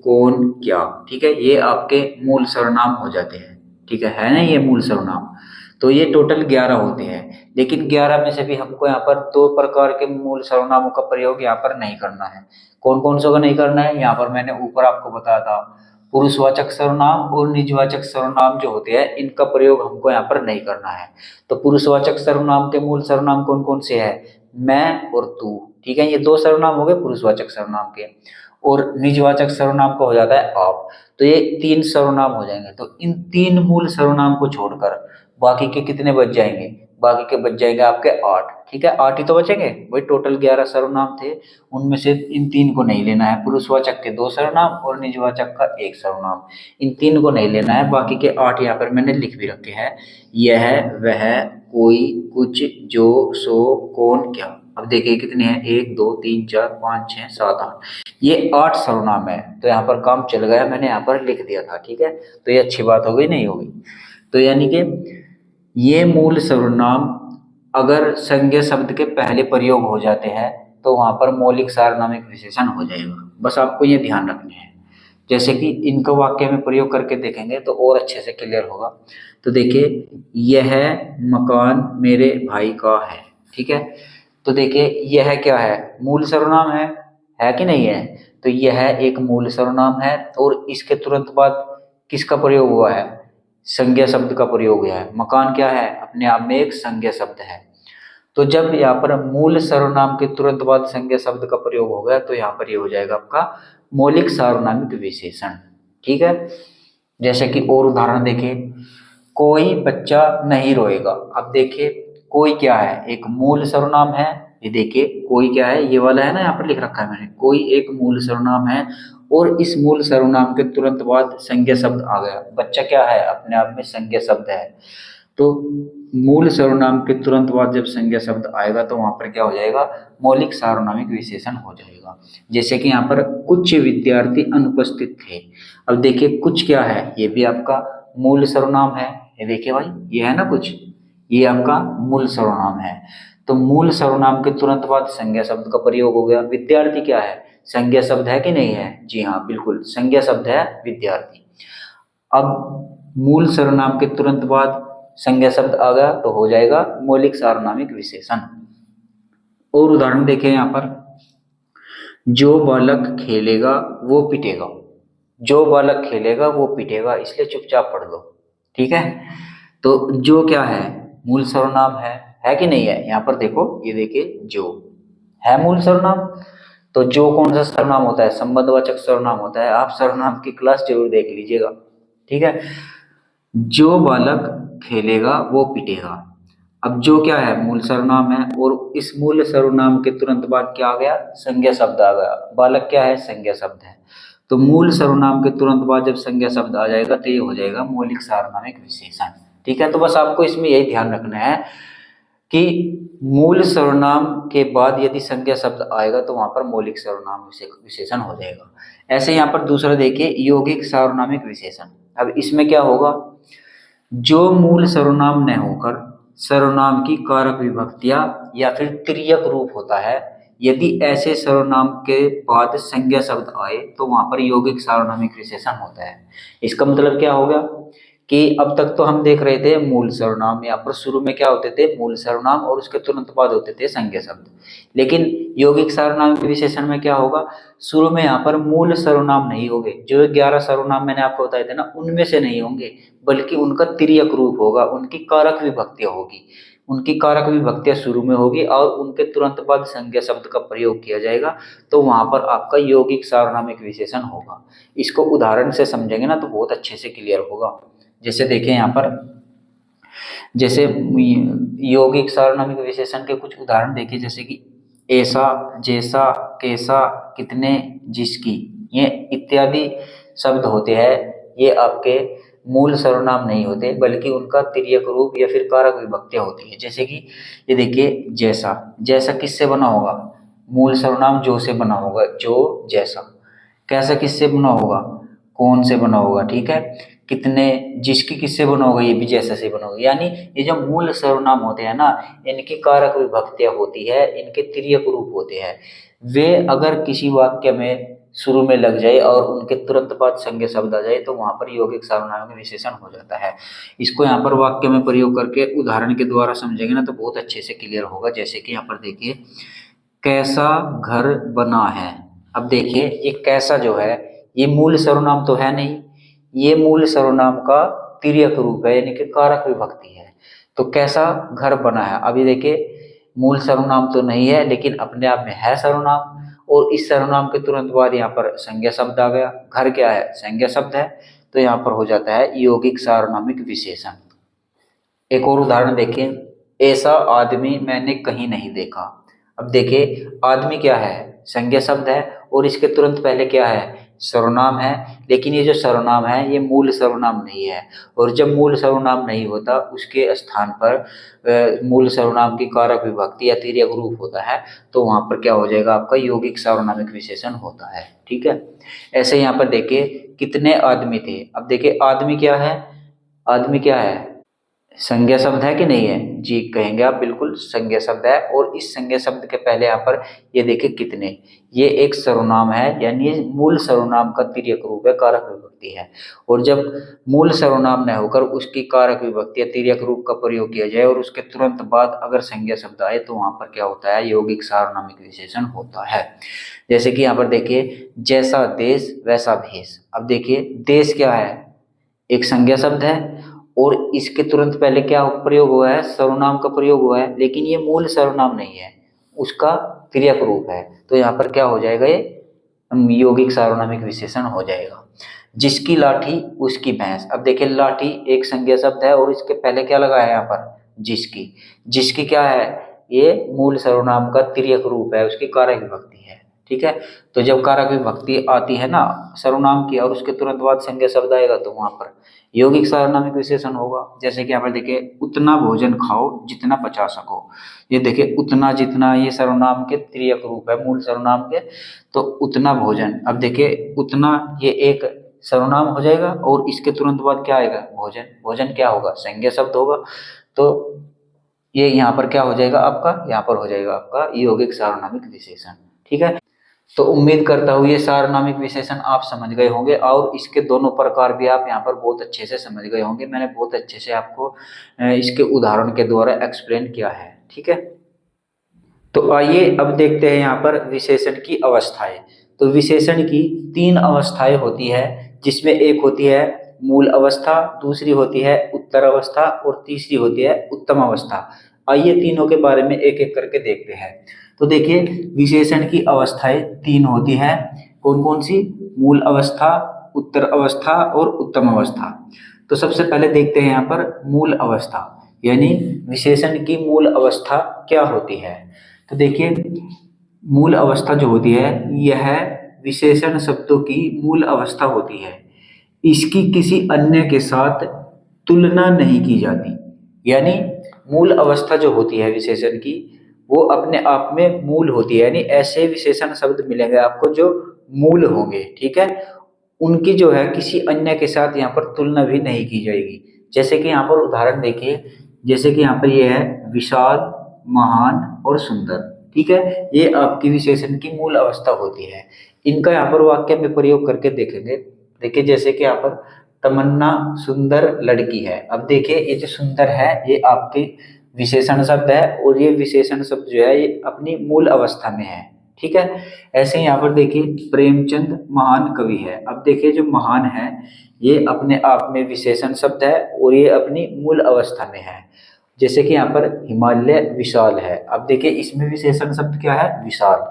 कौन, क्या। ठीक है, ये आपके मूल सर्वनाम हो जाते हैं। ठीक है ना, ये मूल सर्वनाम। तो ये टोटल 11 होते हैं, लेकिन 11 में से भी हमको यहाँ पर दो प्रकार के मूल सर्वनामों का प्रयोग यहाँ पर नहीं करना है। कौन कौन सा का नहीं करना है, यहाँ पर मैंने ऊपर आपको बताया था, पुरुषवाचक सर्वनाम और निजवाचक सर्वनाम जो होते हैं इनका प्रयोग हमको यहाँ पर नहीं करना है। तो पुरुषवाचक सर्वनाम के मूल सर्वनाम कौन कौन से है, मैं और तू। ठीक है, ये दो सर्वनाम हो गए पुरुषवाचक सर्वनाम के। और निजवाचक सर्वनाम का हो जाता है आप। तो ये 3 सर्वनाम हो जाएंगे। तो इन 3 मूल सर्वनाम को छोड़कर बाकी के कितने बच जाएंगे, बाकी के बच जाएंगे आपके 8। ठीक है, 8 ही तो बचेंगे, वही टोटल 11 सर्वनाम थे, उनमें से इन 3 को नहीं लेना है। पुरुषवाचक के 2 सर्वनाम और निजवाचक का 1 सर्वनाम, इन 3 को नहीं लेना है। बाकी के 8 यहाँ पर मैंने लिख भी रखे हैं, यह, वह, कोई, कुछ, जो, सो, कौन, क्या। अब देखिए कितने हैं, 1 2 3 4 5 6 7 8, ये 8 सर्वनाम है। तो यहाँ पर काम चल गया, मैंने यहाँ पर लिख दिया था। ठीक है, तो ये अच्छी बात हो गई, नहीं होगी। तो यानी कि ये मूल सर्वनाम अगर संज्ञा शब्द के पहले प्रयोग हो जाते हैं तो वहां पर मौलिक सार्वनामिक विशेषण हो जाएगा। बस आपको ये ध्यान रखने हैं। जैसे कि इनका वाक्य में प्रयोग करके देखेंगे तो और अच्छे से क्लियर होगा। तो देखिए, यह मकान मेरे भाई का है, ठीक है। तो देखिए, यह क्या है, मूल सर्वनाम है कि नहीं है। तो यह एक मूल सर्वनाम है और इसके तुरंत बाद किसका प्रयोग हुआ है, संज्ञा शब्द का प्रयोग हुआ है। मकान क्या है, अपने आप में एक संज्ञा शब्द है। तो जब यहाँ पर मूल सर्वनाम के तुरंत बाद संज्ञा शब्द का प्रयोग हो गया तो यहाँ पर ये हो जाएगा आपका मौलिक सार्वनामिक विशेषण, ठीक है। जैसे कि और उदाहरण देखिए, कोई बच्चा नहीं रोएगा। अब देखिए, कोई क्या है, एक मूल सर्वनाम है। ये देखिए, कोई क्या है, ये वाला है ना, यहाँ पर लिख रखा है मैंने, कोई एक मूल सर्वनाम है और इस मूल सर्वनाम के तुरंत बाद संज्ञा शब्द आ गया। बच्चा क्या है, अपने आप में संज्ञा शब्द है। तो मूल सर्वनाम के तुरंत बाद जब संज्ञा शब्द आएगा तो वहां पर क्या हो जाएगा, मौलिक सार्वनामिक विशेषण हो जाएगा। जैसे कि यहाँ पर कुछ विद्यार्थी अनुपस्थित थे। अब देखिए, कुछ क्या है, ये भी आपका मूल सर्वनाम है। ये देखिए भाई, ये है ना कुछ, ये आपका मूल सर्वनाम है। तो मूल सर्वनाम के तुरंत बाद संज्ञा शब्द का प्रयोग हो गया। विद्यार्थी क्या है, संज्ञा शब्द है कि नहीं है, जी हाँ बिल्कुल संज्ञा शब्द है विद्यार्थी। अब मूल सर्वनाम के तुरंत बाद संज्ञा शब्द आ गया तो हो जाएगा मौलिक सार्वनामिक विशेषण। और उदाहरण देखें यहाँ पर, जो बालक खेलेगा वो पिटेगा। जो बालक खेलेगा वो पिटेगा, इसलिए चुपचाप पढ़ लो, ठीक है। तो जो क्या है, मूल सर्वनाम है कि नहीं है। यहाँ पर देखो, ये देखिए, जो है मूल सर्वनाम। तो जो कौन सा सर्वनाम होता है, संबंधवाचक सर्वनाम होता है। आप सर्वनाम की क्लास जरूर देख लीजिएगा, ठीक है। जो बालक खेलेगा वो पिटेगा। अब जो क्या है, मूल सर्वनाम है और इस मूल सर्वनाम के तुरंत बाद क्या आ गया, संज्ञा शब्द आ गया। बालक क्या है, संज्ञा शब्द है। तो मूल सर्वनाम के तुरंत बाद जब संज्ञा शब्द आ जाएगा तो ये हो जाएगा मौलिक सार्वनामिक विशेषण, ठीक है। तो बस आपको इसमें यही ध्यान रखना है कि मूल सर्वनाम के बाद यदि संज्ञा शब्द आएगा तो वहां पर मौलिक सर्वनाम विशेषण हो जाएगा। ऐसे यहाँ पर दूसरा देखिए, यौगिक सार्वनामिक विशेषण। अब इसमें क्या होगा, जो मूल सर्वनाम न होकर सर्वनाम की कारक विभक्तियां या फिर तिर्यक रूप होता है, यदि ऐसे सर्वनाम के बाद संज्ञा शब्द आए तो वहां पर यौगिक सार्वनामिक विशेषण होता है। इसका मतलब क्या होगा कि अब तक तो हम देख रहे थे मूल सर्वनाम, यहाँ पर शुरू में क्या होते थे, मूल सर्वनाम और उसके तुरंत बाद होते थे संज्ञा शब्द। लेकिन यौगिक सार्वनामिक विशेषण में क्या होगा, शुरू में यहाँ पर मूल सर्वनाम नहीं होंगे। जो 11 सर्वनाम मैंने आपको बताए थे ना, उनमें से नहीं होंगे, बल्कि उनका तिर्यक रूप होगा, उनकी कारक विभक्तियां होगी। उनकी कारक विभक्तियां शुरू में होगी और उनके तुरंत बाद संज्ञा शब्द का प्रयोग किया जाएगा, तो वहां पर आपका यौगिक सार्वनामिक विशेषण होगा। इसको उदाहरण से समझेंगे ना तो बहुत अच्छे से क्लियर होगा। जैसे देखें यहाँ पर, जैसे यौगिक सार्वनामिक विशेषण के कुछ उदाहरण देखिए, जैसे कि ऐसा, जैसा, कैसा, कितने, जिसकी, ये इत्यादि शब्द होते हैं। ये आपके मूल सर्वनाम नहीं होते, बल्कि उनका तिर्यक रूप या फिर कारक विभक्तियां होती है। जैसे कि ये देखिए, जैसा, जैसा किससे बना होगा, मूल सर्वनाम जो से बना होगा, जो, जैसा। कैसा किससे बना होगा, कौन से बना होगा, ठीक है। कितने, जिसकी किससे बना होगा, ये भी जैसा से बना होगा। यानी ये जो मूल सर्वनाम होते हैं ना, इनकी कारक विभक्तियां होती है, इनके तिर्यक रूप होते हैं। वे अगर किसी वाक्य में शुरू में लग जाए और उनके तुरंत बाद संज्ञा शब्द आ जाए तो वहां पर यौगिक सार्वनामिक विशेषण हो जाता है। इसको यहाँ पर वाक्य में प्रयोग करके उदाहरण के द्वारा समझेंगे ना तो बहुत अच्छे से क्लियर होगा। जैसे कि यहाँ पर देखिए, कैसा घर बना है। अब देखिए, ये कैसा जो है, ये मूल सर्वनाम तो है नहीं, ये मूल सर्वनाम का तिर्यक रूप है, यानी कि कारक विभक्ति है। तो कैसा घर बना है, अभी देखिए मूल सर्वनाम तो नहीं है लेकिन अपने आप में है सर्वनाम, और इस सर्वनाम के तुरंत बाद यहाँ पर संज्ञा शब्द आ गया। घर क्या है, संज्ञा शब्द है, तो यहाँ पर हो जाता है यौगिक सार्वनामिक विशेषण। एक और उदाहरण देखिए, ऐसा आदमी मैंने कहीं नहीं देखा। अब देखिए, आदमी क्या है, संज्ञा शब्द है और इसके तुरंत पहले क्या है, सर्वनाम है। लेकिन ये जो सर्वनाम है ये मूल सर्वनाम नहीं है, और जब मूल सर्वनाम नहीं होता उसके स्थान पर मूल सर्वनाम की कारक विभक्ति या तिर्यक रूप होता है, तो वहां पर क्या हो जाएगा, आपका यौगिक सार्वनामिक विशेषण होता है, ठीक है। ऐसे यहाँ पर देखिए, कितने आदमी थे। अब देखिए, आदमी क्या है, आदमी क्या है, संज्ञा शब्द है कि नहीं है? जी कहेंगे आप, बिल्कुल संज्ञा शब्द है। और इस संज्ञा शब्द के पहले यहाँ पर ये देखिए कितने, ये एक सर्वनाम है, यानी ये मूल सर्वनाम का तिर्यक रूप है, कारक विभक्ति है। और जब मूल सर्वनाम न होकर उसकी कारक विभक्ति या तिर्यक रूप का प्रयोग किया जाए और उसके तुरंत बाद अगर संज्ञा शब्द आए तो वहां पर क्या होता है? यौगिक सार्वनामिक विशेषण होता है। जैसे कि यहाँ पर देखिए, जैसा देश वैसा भेष। अब देखिए, देश क्या है? एक संज्ञा शब्द है और इसके तुरंत पहले क्या प्रयोग हुआ है? सर्वनाम का प्रयोग हुआ है, लेकिन ये मूल सर्वनाम नहीं है, उसका क्रियाक रूप है। तो यहाँ पर क्या हो जाएगा? ये यौगिक सार्वनामिक विशेषण हो जाएगा। जिसकी लाठी उसकी भैंस। अब देखिए, लाठी एक संज्ञा शब्द है और इसके पहले क्या लगा है यहाँ पर? जिसकी। जिसकी क्या है? ये मूल सर्वनाम का तिर्यक रूप है, उसकी कारक विभक्ति है। ठीक है, तो जब कारक विभक्ति आती है ना सर्वनाम की और उसके तुरंत बाद संज्ञा शब्द आएगा तो वहां पर यौगिक सार्वनामिक विशेषण होगा। जैसे कि यहाँ पर देखिए, उतना भोजन खाओ जितना पचा सको। ये देखिए, उतना जितना, ये सर्वनाम के तिर्यक रूप है मूल सर्वनाम के। तो उतना भोजन, अब देखिए उतना ये एक सर्वनाम हो जाएगा और इसके तुरंत बाद क्या आएगा? भोजन। भोजन क्या होगा? संज्ञा शब्द होगा। तो ये यहाँ पर क्या हो जाएगा आपका? यहाँ पर हो जाएगा आपका यौगिक सार्वनामिक विशेषण। ठीक है, तो उम्मीद करता हूँ ये सार्वनामिक विशेषण आप समझ गए होंगे और इसके दोनों प्रकार भी आप यहाँ पर बहुत अच्छे से समझ गए होंगे। मैंने बहुत अच्छे से आपको इसके उदाहरण के द्वारा एक्सप्लेन किया है। ठीक है, तो आइए अब देखते हैं यहाँ पर विशेषण की अवस्थाएं। तो विशेषण की 3 अवस्थाएं होती है, जिसमें एक होती है मूल अवस्था, दूसरी होती है उत्तर अवस्था और तीसरी होती है उत्तम अवस्था। आइए तीनों के बारे में एक एक करके देखते हैं। तो देखिए, विशेषण की अवस्थाएं 3 होती है। कौन कौन सी? मूल अवस्था, उत्तर अवस्था और उत्तम अवस्था। तो सबसे पहले देखते हैं यहाँ पर मूल अवस्था, यानी विशेषण की मूल अवस्था क्या होती है। तो देखिए, मूल अवस्था जो होती है यह विशेषण शब्दों की मूल अवस्था होती है। इसकी किसी अन्य के साथ तुलना नहीं की जाती। यानी मूल अवस्था जो होती है विशेषण की, वो अपने आप में मूल होती है, यानी ऐसे विशेषण शब्द मिलेंगे आपको जो मूल होंगे। ठीक है, उनकी जो है किसी अन्य के साथ यहाँ पर तुलना भी नहीं की जाएगी। जैसे कि यहाँ पर उदाहरण देखिए, जैसे कि यहाँ पर ये है विशाल, महान और सुंदर। ठीक है, ये आपकी विशेषण की मूल अवस्था होती है। इनका यहाँ पर वाक्य में प्रयोग करके देखेंगे। देखिए, जैसे कि यहाँ पर तमन्ना सुंदर लड़की है। अब देखिए, ये जो सुंदर है ये आपके विशेषण शब्द है और ये विशेषण शब्द जो है ये अपनी मूल अवस्था में है। ठीक है, ऐसे ही यहाँ पर देखिए, प्रेमचंद महान कवि है। अब देखिए, जो महान है ये अपने आप में विशेषण शब्द है और ये अपनी मूल अवस्था में है। जैसे कि यहाँ पर हिमालय विशाल है। अब देखिए, इसमें विशेषण शब्द क्या है? विशाल।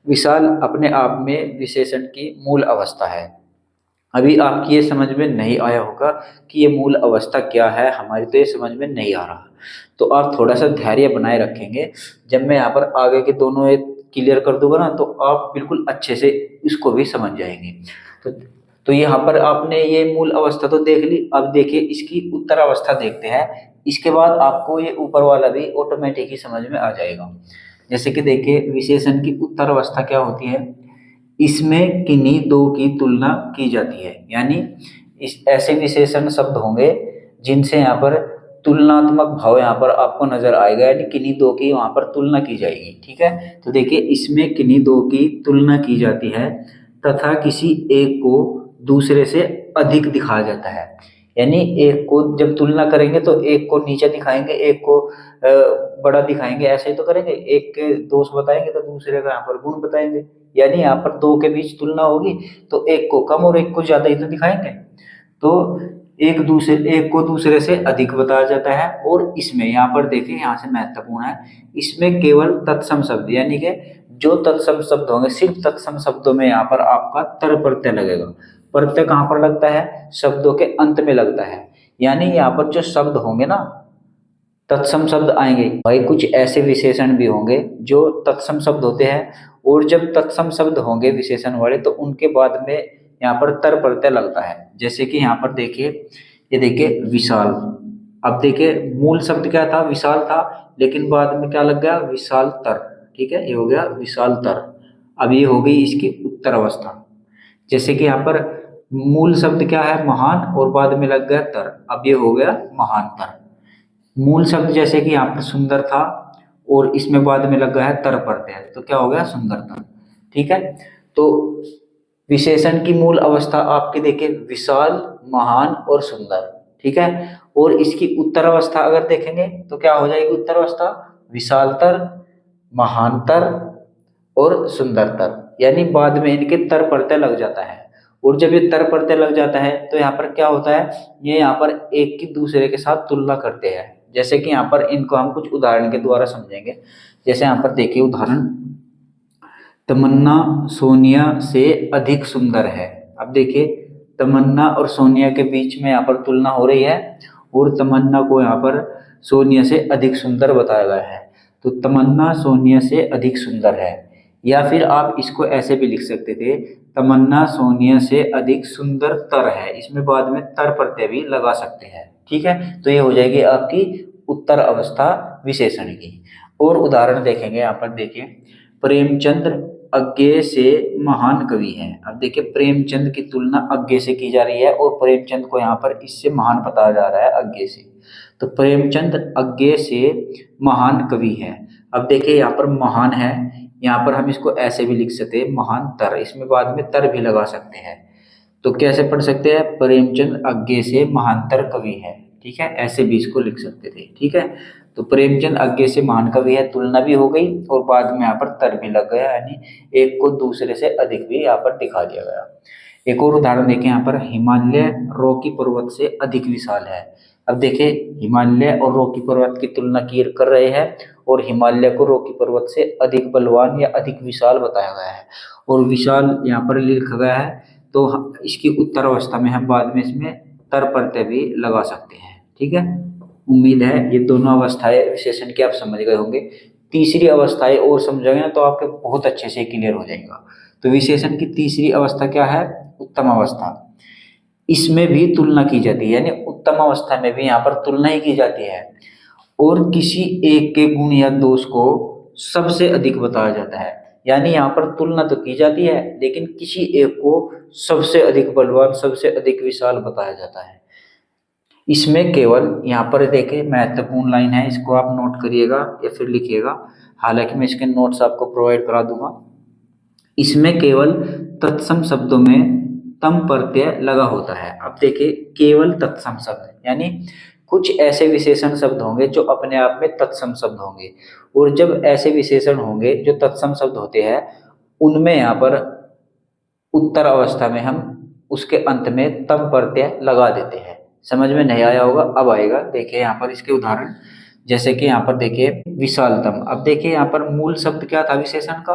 विशाल अपने आप में विशेषण की मूल अवस्था है। अभी आपकी ये समझ में नहीं आया होगा कि ये मूल अवस्था क्या है, हमारी तो ये समझ में नहीं आ रहा। तो आप थोड़ा सा धैर्य बनाए रखेंगे। जब मैं यहाँ पर आगे के दोनों क्लियर कर दूंगा ना, तो आप बिल्कुल अच्छे से इसको भी समझ जाएंगे। तो तो यहाँ पर आपने ये मूल अवस्था तो देख ली। अब देखिए, इसकी उत्तर अवस्था देखते हैं। इसके बाद आपको ये ऊपर वाला भी ऑटोमेटिक ही समझ में आ जाएगा। जैसे कि देखिए, विशेषण की उत्तर अवस्था क्या होती है? इसमें किन्हीं दो की तुलना की जाती है। यानी इस ऐसे विशेषण शब्द होंगे जिनसे यहाँ पर तुलनात्मक भाव यहाँ पर आपको नजर आएगा, यानी किन्हीं दो की वहां पर तुलना की जाएगी। ठीक है, तो देखिए, इसमें किन्हीं दो की तुलना की जाती है तथा किसी एक को दूसरे से अधिक दिखाया जाता है। यानी एक को जब तुलना करेंगे तो एक को नीचे दिखाएंगे, एक को बड़ा दिखाएंगे, ऐसे ही तो करेंगे। एक के दोष बताएंगे तो दूसरे का यहाँ पर गुण बताएंगे। यानी यहाँ पर दो के बीच तुलना होगी तो एक को कम और एक को ज्यादा ही तो दिखाएंगे। तो एक को दूसरे से अधिक बताया जाता है। और इसमें यहाँ पर देखिए, यहाँ से महत्वपूर्ण है, इसमें केवल तत्सम शब्द, यानी कि जो तत्सम शब्द होंगे, सिर्फ तत्सम शब्दों में यहाँ पर आपका तर प्रत्यय लगेगा। प्रत्यय कहाँ पर लगता है? शब्दों के अंत में लगता है। यानी यहाँ पर जो शब्द होंगे ना, तत्सम शब्द आएंगे। भाई, कुछ ऐसे विशेषण भी होंगे जो तत्सम शब्द होते हैं और जब तत्सम शब्द होंगे विशेषण वाले तो उनके बाद में यहाँ पर तर प्रत्यय लगता है। जैसे कि यहाँ पर देखिए, ये देखिए विशाल। अब देखिए, मूल शब्द क्या था? विशाल था, लेकिन बाद में क्या लग गया? विशाल तर। ठीक है, ये हो गया विशाल तर। अब ये हो गई इसकी उत्तर अवस्था। जैसे कि यहाँ पर मूल शब्द क्या है? महान, और बाद में लग गया तर, अब ये हो गया महान तर। मूल शब्द जैसे कि यहाँ पर सुंदर था और इसमें बाद में लगा है तर प्रत्यय, तो क्या हो गया सुंदरतर। ठीक है, तो विशेषण की मूल अवस्था आपके देखिए विशाल, महान और सुंदर। ठीक है, और इसकी उत्तर अवस्था अगर देखेंगे तो क्या हो जाएगी उत्तर अवस्था, विशालतर, महानतर और सुंदरतर, यानी बाद में इनके तर प्रत्यय लग जाता है। और जब ये तर प्रत्यय लग जाता है तो यहाँ पर क्या होता है, ये यहाँ पर एक की दूसरे के साथ तुलना करते हैं। जैसे कि यहाँ पर इनको हम कुछ उदाहरण के द्वारा समझेंगे। जैसे यहाँ पर देखिए उदाहरण, तमन्ना सोनिया से अधिक सुंदर है। अब देखिए तमन्ना और सोनिया के बीच में यहाँ पर तुलना हो रही है और तमन्ना को यहाँ पर सोनिया से अधिक सुंदर बताया गया है। तो तमन्ना सोनिया से अधिक सुंदर है, या फिर आप इसको ऐसे भी लिख सकते थे, तमन्ना सोनिया से अधिक सुंदर तर है। इसमें बाद में तर प्रत्यय भी लगा सकते हैं। ठीक है, तो ये हो जाएगी आपकी उत्तर अवस्था विशेषण की। और उदाहरण देखेंगे यहाँ पर देखिए, प्रेमचंद्र अज्ञे से महान कवि है। अब देखिए प्रेमचंद की तुलना अज्ञे से की जा रही है और प्रेमचंद को यहाँ पर इससे महान बताया जा रहा है अज्ञे से। तो प्रेमचंद अज्ञे से महान कवि है। अब देखिए यहाँ पर महान है, यहाँ पर हम इसको ऐसे भी लिख सकते हैं महान तर, इसमें बाद में तर भी लगा सकते हैं। तो कैसे पढ़ सकते हैं, प्रेमचंद अज्ञे से महानतर कवि है। ठीक है, ऐसे भी इसको लिख सकते थे। ठीक है, तो प्रेमचंद अज्ञे से महान कवि है, तुलना भी हो गई और बाद में यहाँ पर तर भी लग गया, यानी एक को दूसरे से अधिक भी यहाँ पर दिखा दिया गया। एक और उदाहरण देखें, यहाँ पर हिमालय रॉकी पर्वत से अधिक विशाल है। अब देखिए हिमालय और रॉकी पर्वत की तुलना की कर रहे हैं और हिमालय को रॉकी पर्वत से अधिक बलवान या अधिक विशाल बताया गया है और विशाल यहाँ पर लिखा गया है। तो इसकी उत्तर अवस्था में हम बाद में इसमें तर प्रत्यय भी लगा सकते हैं। ठीक है, उम्मीद है ये दोनों अवस्थाएं विशेषण की आप समझ गए होंगे। तीसरी अवस्थाएं और समझेंगे ना तो आपके बहुत अच्छे से क्लियर हो जाएगा। तो विशेषण की तीसरी अवस्था क्या है, उत्तम अवस्था। इसमें भी तुलना की जाती है, यानी उत्तम अवस्था में भी यहाँ पर तुलना ही की जाती है और किसी एक के गुण या दोष को सबसे अधिक बताया जाता है। यानी यहाँ पर तुलना तो की जाती है लेकिन किसी एक को सबसे अधिक बलवान, सबसे अधिक विशाल बताया जाता है। इसमें केवल यहाँ पर देखिए महत्वपूर्ण लाइन है, इसको आप नोट करिएगा या फिर लिखिएगा, हालांकि मैं इसके नोट्स आपको प्रोवाइड करा दूंगा। इसमें केवल तत्सम शब्दों में तम प्रत्यय लगा होता है। अब देखिए केवल तत्सम शब्द, यानी कुछ ऐसे विशेषण शब्द होंगे जो अपने आप में तत्सम शब्द होंगे, और जब ऐसे विशेषण होंगे जो तत्सम शब्द होते हैं उनमें यहाँ पर उत्तर अवस्था में हम उसके अंत में तम प्रत्यय लगा देते हैं। समझ में नहीं आया होगा, अब आएगा। देखिए यहाँ पर इसके उदाहरण, जैसे कि यहाँ पर देखिए विशालतम। अब देखिए यहाँ पर मूल शब्द क्या था विशेषण का,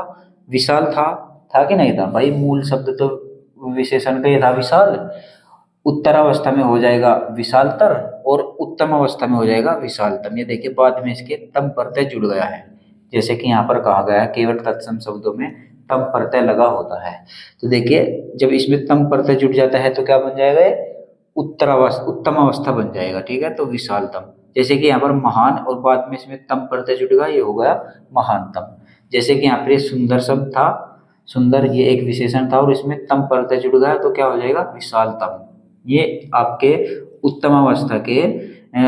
विशाल था कि नहीं था भाई, मूल शब्द तो विशेषण का ये था विशाल। उत्तर अवस्था में हो जाएगा विशालतर और उत्तम अवस्था में हो जाएगा विशालतम। ये देखिए बाद में इसके तम प्रत्यय जुड़ गया है, जैसे कि यहाँ पर कहा गया है केवल तत्सम शब्दों में तम प्रत्यय लगा होता है। तो देखिए जब इसमें तम प्रत्यय जुड़ जाता है तो क्या बन जाएगा, उत्तम अवस्था बन जाएगा। ठीक है, तो विशालतम। जैसे कि यहाँ पर महान और बाद में इसमें तम प्रत्यय जुड़ गया, ये हो गया महानतम। जैसे कि यहाँ पर सुंदर शब्द था, सुंदर ये एक विशेषण था और इसमें तम प्रत्यय जुड़ गया तो क्या हो जाएगा विशालतम। ये आपके उत्तम अवस्था के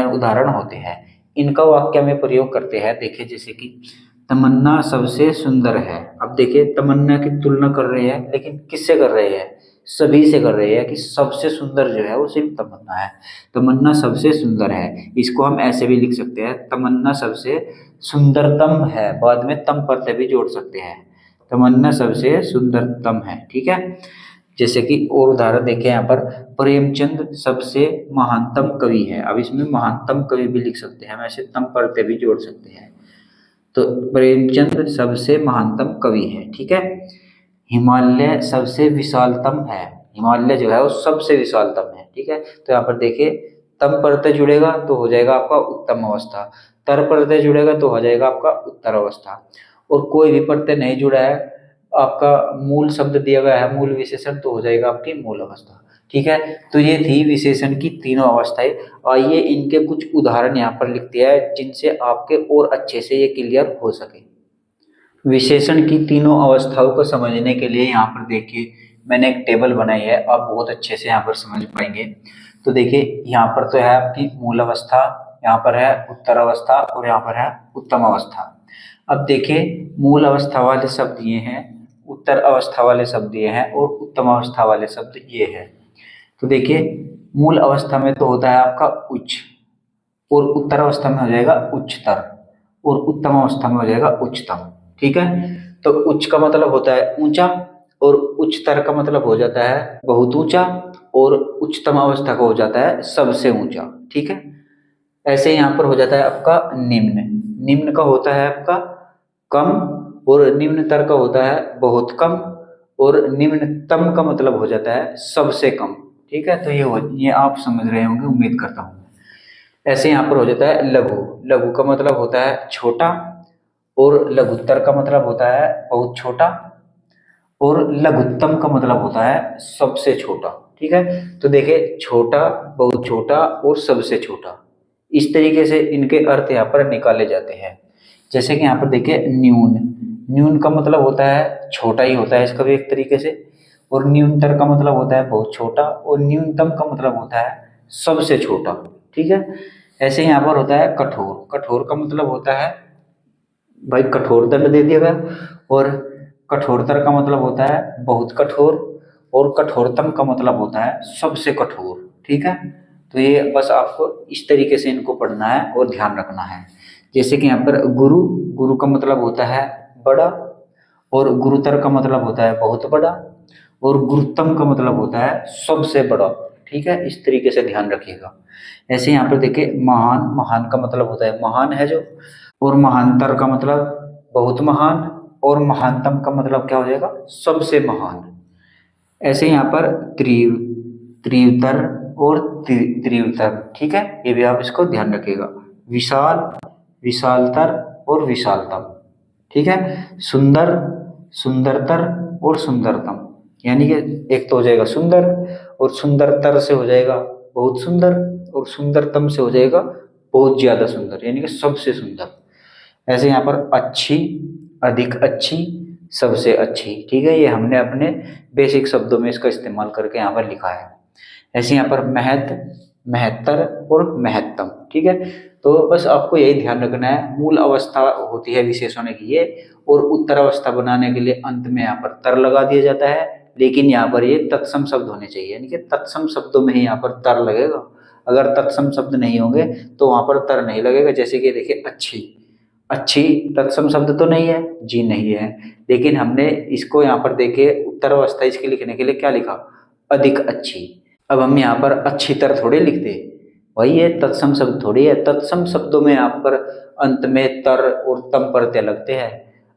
उदाहरण होते हैं। इनका वाक्य में प्रयोग करते हैं। देखिए जैसे कि तमन्ना सबसे सुंदर है। अब देखिए तमन्ना की तुलना कर रहे हैं, लेकिन किससे कर रहे हैं, सभी से कर रहे हैं कि सबसे सुंदर जो है वो सिर्फ तमन्ना है। तमन्ना सबसे सुंदर है, इसको हम ऐसे भी लिख सकते हैं, तमन्ना सबसे सुंदरतम है, बाद में तम प्रत्यय भी जोड़ सकते हैं, तमन्ना सबसे सुंदरतम है। ठीक है, जैसे कि और उदाहरण देखें यहाँ पर, प्रेमचंद सबसे महानतम कवि है। अब इसमें महानतम कवि भी लिख सकते हैं, वैसे तम प्रत्यय भी जोड़ सकते हैं। तो प्रेमचंद सबसे महानतम कवि है। ठीक है, हिमालय सबसे विशालतम है, हिमालय जो है वो सबसे विशालतम है। ठीक है, तो यहाँ पर देखिए तम प्रत्यय जुड़ेगा तो हो जाएगा आपका उत्तम अवस्था, तर प्रत्यय जुड़ेगा तो हो जाएगा आपका उत्तर अवस्था, और कोई भी प्रत्यय नहीं जुड़ा है, आपका मूल शब्द दिया गया है मूल विशेषण, तो हो जाएगा आपकी मूल अवस्था। ठीक है, तो ये थी विशेषण की तीनों अवस्थाएं। आइए इनके कुछ उदाहरण यहाँ पर लिख दिया है जिनसे आपके और अच्छे से ये क्लियर हो सके। विशेषण की तीनों अवस्थाओं को समझने के लिए यहाँ पर देखिए मैंने एक टेबल बनाई है, आप बहुत अच्छे से यहाँ पर समझ पाएंगे। तो देखिए यहाँ पर तो है आपकी मूल अवस्था, यहाँ पर है उत्तर अवस्था और यहाँ पर है उत्तम अवस्था। अब देखिए मूल अवस्था वाले शब्द ये हैं, उत्तर अवस्था वाले शब्द ये हैं और उत्तम अवस्था वाले शब्द ये है। तो देखिए मूल अवस्था में तो होता है आपका उच्च, और उत्तर अवस्था में हो जाएगा उच्चतर, और उत्तम अवस्था में हो जाएगा उच्चतम। ठीक है, तो उच्च का मतलब होता है ऊंचा, और उच्चतर का मतलब हो जाता है बहुत ऊंचा, और उच्चतम अवस्था का हो जाता है सबसे ऊंचा। ठीक है, ऐसे यहाँ पर हो जाता है आपका निम्न। निम्न का होता है आपका कम, और निम्नतर का होता है बहुत कम, और निम्नतम का मतलब हो जाता है सबसे कम। ठीक है, तो ये आप समझ रहे होंगे, उम्मीद करता हूँ। ऐसे यहाँ पर हो जाता है लघु। लघु का मतलब होता है छोटा, और लघुत्तर का मतलब होता है बहुत छोटा, और लघुत्तम का मतलब होता है सबसे छोटा। ठीक है, तो देखिए छोटा, बहुत छोटा और सबसे छोटा, इस तरीके से इनके अर्थ यहाँ पर निकाले जाते हैं। जैसे कि यहाँ पर देखिए न्यून। न्यून का मतलब होता है छोटा ही होता है इसका भी एक तरीके से, और न्यूनतर का मतलब होता है बहुत छोटा, और न्यूनतम का मतलब होता है सबसे छोटा। ठीक है, ऐसे यहाँ पर होता है कठोर। कठोर का मतलब होता है भाई कठोर दंड दे दिया गया, और कठोरतर का मतलब होता है बहुत कठोर, और कठोरतम का मतलब होता है सबसे कठोर। ठीक है, तो ये बस आपको इस तरीके से इनको पढ़ना है और ध्यान रखना है। जैसे कि यहाँ पर गुरु। गुरु का मतलब होता है बड़ा, और गुरुतर का मतलब होता है बहुत बड़ा, और गुरुत्तम का मतलब होता है सबसे बड़ा। ठीक है, इस तरीके से ध्यान रखिएगा। ऐसे यहाँ पर देखिए महान। महान का मतलब होता है महान है जो, और महानतर का मतलब बहुत महान, और महानतम का मतलब क्या हो जाएगा सबसे महान। ऐसे यहाँ पर त्रिव, त्रिवतर और त्रिवतर। ठीक है, ये भी आप इसको ध्यान रखिएगा। विशाल, विशालतर और विशालतम। ठीक है, सुंदर, सुंदरतर और सुंदरतम। यानी कि एक तो हो जाएगा सुंदर, और सुंदरतर से हो जाएगा बहुत सुंदर, और सुंदरतम से हो जाएगा बहुत ज्यादा सुंदर, यानी कि सबसे सुंदर। ऐसे यहाँ पर अच्छी, अधिक अच्छी, सबसे अच्छी। ठीक है, ये हमने अपने बेसिक शब्दों में इसका इस्तेमाल करके यहाँ पर लिखा है। ऐसे यहाँ पर महत, महत्तर और महत्तम। ठीक है, तो बस आपको यही ध्यान रखना है। मूल अवस्था होती है विशेषण की ये, और उत्तर अवस्था बनाने के लिए अंत में यहाँ पर तर लगा दिया जाता है, लेकिन यहाँ पर ये तत्सम शब्द होने चाहिए, यानी कि तत्सम शब्दों में ही यहाँ पर तर लगेगा। अगर तत्सम शब्द नहीं होंगे तो वहां पर तर नहीं लगेगा। जैसे कि देखिए अच्छी, अच्छी तत्सम शब्द तो नहीं है जी, नहीं है, लेकिन हमने इसको यहाँ पर देखिए उत्तर अवस्था इसके लिखने के लिए क्या लिखा, अधिक अच्छी। अब हम यहाँ पर अच्छी तर थोड़े लिखते, वही है तत्सम शब्द थोड़ी है। तत्सम शब्दों में यहाँ पर अंत में तर और तम प्रत्यय लगते हैं।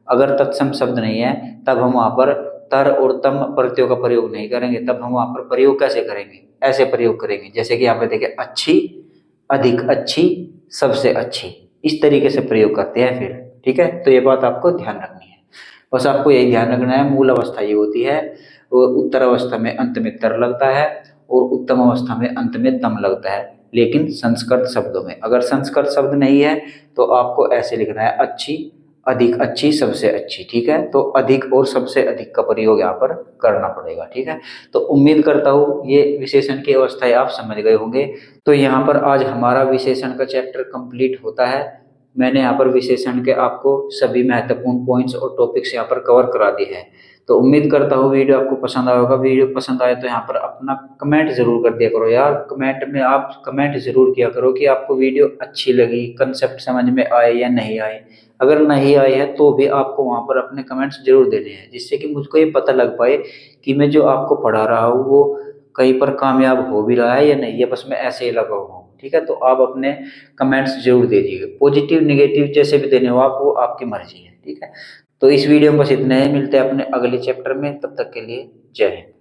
अगर तत्सम शब्द नहीं है तब हम वहां पर तर और तम प्रत्ययों का प्रयोग नहीं करेंगे। तब हम वहां पर प्रयोग कैसे करेंगे, ऐसे प्रयोग करेंगे जैसे कि यहाँ पे देखिए अच्छी, अधिक अच्छी, सबसे अच्छी, इस तरीके से प्रयोग करते हैं फिर। ठीक है, तो ये बात आपको ध्यान रखनी है। बस आपको यही ध्यान रखना है, मूल अवस्था ये होती है, और उत्तर अवस्था में अंत में तर लगता है, और उत्तम अवस्था में अंत में दम लगता है, लेकिन संस्कृत शब्दों में। अगर संस्कृत शब्द नहीं है तो आपको ऐसे लिखना है अच्छी, अधिक अच्छी, सबसे अच्छी। ठीक है, तो अधिक और सबसे अधिक का प्रयोग यहाँ पर करना पड़ेगा। ठीक है, तो उम्मीद करता हूँ ये विशेषण की अवस्थाएं आप समझ गए होंगे। तो यहाँ पर आज हमारा विशेषण का चैप्टर कंप्लीट होता है। मैंने यहाँ पर विशेषण के आपको सभी महत्वपूर्ण पॉइंट्स और टॉपिक्स यहाँ पर कवर करा दिए हैं। तो उम्मीद करता हूँ वीडियो आपको पसंद आएगा। वीडियो पसंद आए तो यहाँ पर अपना कमेंट जरूर कर दिया करो यार। कमेंट में आप कमेंट जरूर किया करो कि आपको वीडियो अच्छी लगी, कंसेप्ट समझ में आए या नहीं आए। अगर नहीं आए है तो भी आपको वहाँ पर अपने कमेंट्स जरूर देने हैं, जिससे कि मुझको ये पता लग पाए कि मैं जो आपको पढ़ा रहा हूँ वो कहीं पर कामयाब हो भी रहा है या नहीं, या बस मैं ऐसे ही लगा हुआ हूँ। ठीक है, तो आप अपने कमेंट्स जरूर दीजिएगा, पॉजिटिव नेगेटिव जैसे भी देने हो आप, वो आपकी मर्जी है। ठीक है, तो इस वीडियो में बस इतना ही, मिलते हैं अपने अगले चैप्टर में, तब तक के लिए जय हिंद।